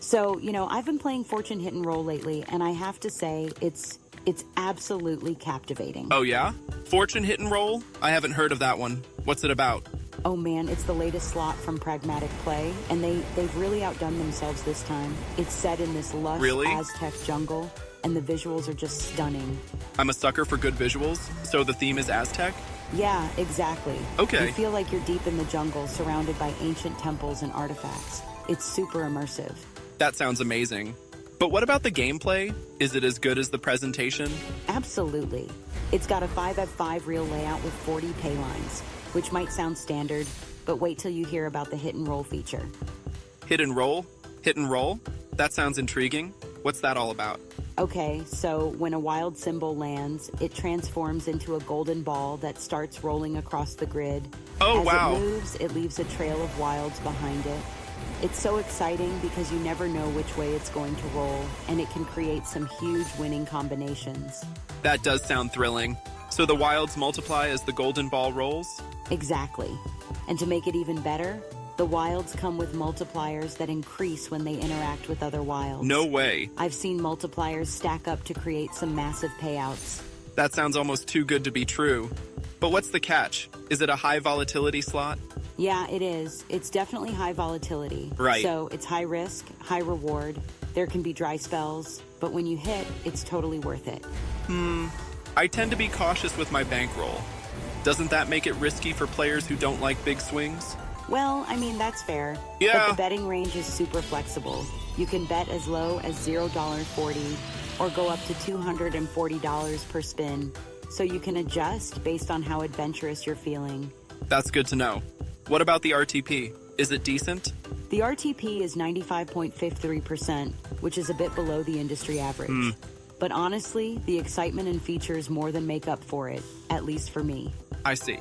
So, I've been playing Fortune Hit and Roll lately, and I have to say, it's absolutely captivating. Oh yeah? Fortune Hit and Roll? I haven't heard of that one. What's it about? Oh man, it's the latest slot from Pragmatic Play, and they've really outdone themselves this time. It's set in this lush Aztec jungle, and the visuals are just stunning. I'm a sucker for good visuals, so the theme is Aztec? Yeah, exactly. Okay. You feel like you're deep in the jungle, surrounded by ancient temples and artifacts. It's super immersive. That sounds amazing. But what about the gameplay? Is it as good as the presentation? Absolutely. It's got a 5x5 reel layout with 40 pay lines, which might sound standard, but wait till you hear about the hit and roll feature. Hit and roll? Hit and roll? That sounds intriguing. What's that all about? Okay, so when a wild symbol lands, it transforms into a golden ball that starts rolling across the grid. Oh, wow. As it moves, it leaves a trail of wilds behind it. It's so exciting because you never know which way it's going to roll, and it can create some huge winning combinations. That does sound thrilling. So the wilds multiply as the golden ball rolls? Exactly. And to make it even better, the wilds come with multipliers that increase when they interact with other wilds. No way. I've seen multipliers stack up to create some massive payouts. That sounds almost too good to be true. But what's the catch? Is it a high volatility slot? Yeah, it is. It's definitely high volatility. Right. So it's high risk, high reward. There can be dry spells, but when you hit, it's totally worth it. I tend to be cautious with my bankroll. Doesn't that make it risky for players who don't like big swings? Well, I mean, that's fair. Yeah. But the betting range is super flexible. You can bet as low as $0.40 or go up to $240 per spin. So you can adjust based on how adventurous you're feeling. That's good to know. What about the RTP? Is it decent? The RTP is 95.53%, which is a bit below the industry average. But honestly, the excitement and features more than make up for it, at least for me. I see.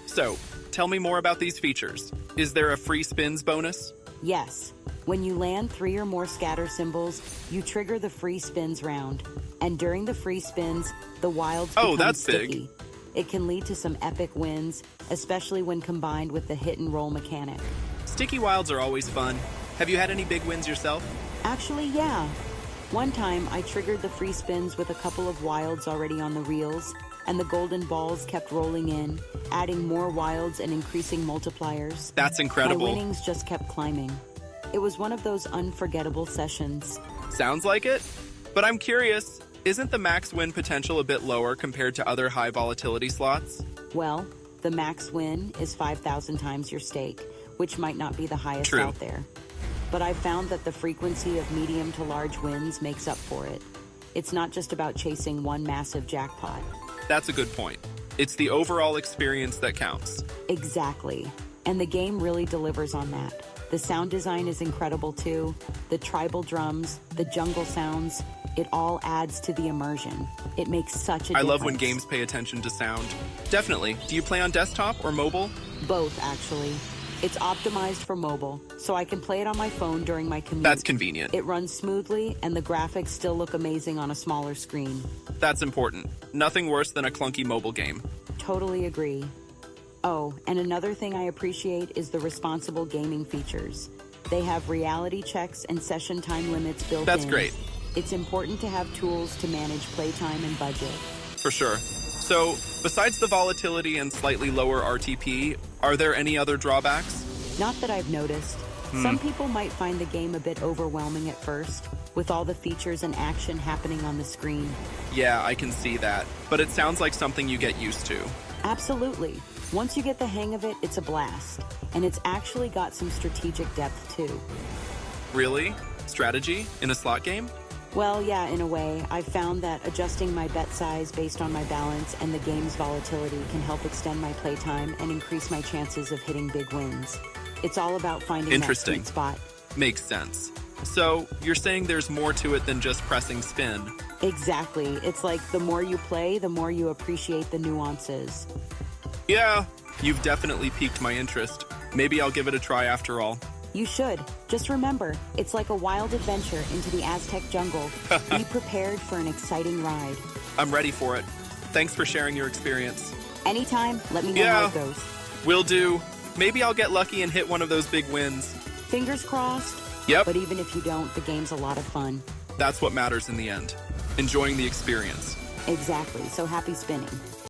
So, tell me more about these features. Is there a free spins bonus? Yes. When you land 3 or more scatter symbols, you trigger the free spins round. And during the free spins, the wilds become that's sticky. big. It can lead to some epic wins, especially when combined with the hit and roll mechanic. Sticky wilds are always fun. Have you had any big wins yourself? Actually, yeah. One time, I triggered the free spins with a couple of wilds already on the reels, and the golden balls kept rolling in, adding more wilds and increasing multipliers. That's incredible. My winnings just kept climbing. It was one of those unforgettable sessions. Sounds like it. But I'm curious, isn't the max win potential a bit lower compared to other high volatility slots? Well, the max win is 5,000 times your stake, which might not be the highest True. out there. But I've found that the frequency of medium to large wins makes up for it. It's not just about chasing one massive jackpot. That's a good point. It's the overall experience that counts. Exactly. And the game really delivers on that. The sound design is incredible too. The tribal drums, the jungle sounds, it all adds to the immersion. It makes such a difference. I love when games pay attention to sound. Definitely. Do you play on desktop or mobile? Both, actually. It's optimized for mobile, so I can play it on my phone during my commute. That's convenient. It runs smoothly, and the graphics still look amazing on a smaller screen. That's important. Nothing worse than a clunky mobile game. Totally agree. Oh, and another thing I appreciate is the responsible gaming features. They have reality checks and session time limits built in. That's great. It's important to have tools to manage playtime and budget. For sure. So, besides the volatility and slightly lower RTP, are there any other drawbacks? Not that I've noticed. Some people might find the game a bit overwhelming at first, with all the features and action happening on the screen. Yeah, I can see that. But it sounds like something you get used to. Absolutely. Once you get the hang of it, it's a blast. And it's actually got some strategic depth too. Really? Strategy? In a slot game? Well, yeah, in a way. I've found that adjusting my bet size based on my balance and the game's volatility can help extend my playtime and increase my chances of hitting big wins. It's all about finding that sweet spot. Makes sense. So, you're saying there's more to it than just pressing spin? Exactly. It's like the more you play, the more you appreciate the nuances. Yeah, you've definitely piqued my interest. Maybe I'll give it a try after all. You should. Just remember, it's like a wild adventure into the Aztec jungle. Be prepared for an exciting ride. I'm ready for it. Thanks for sharing your experience. Anytime, let me know how it goes. Will do. Maybe I'll get lucky and hit one of those big wins. Fingers crossed. Yep, But even if you don't, the game's a lot of fun. that's what matters in the end. Enjoying the experience. Exactly, so happy spinning.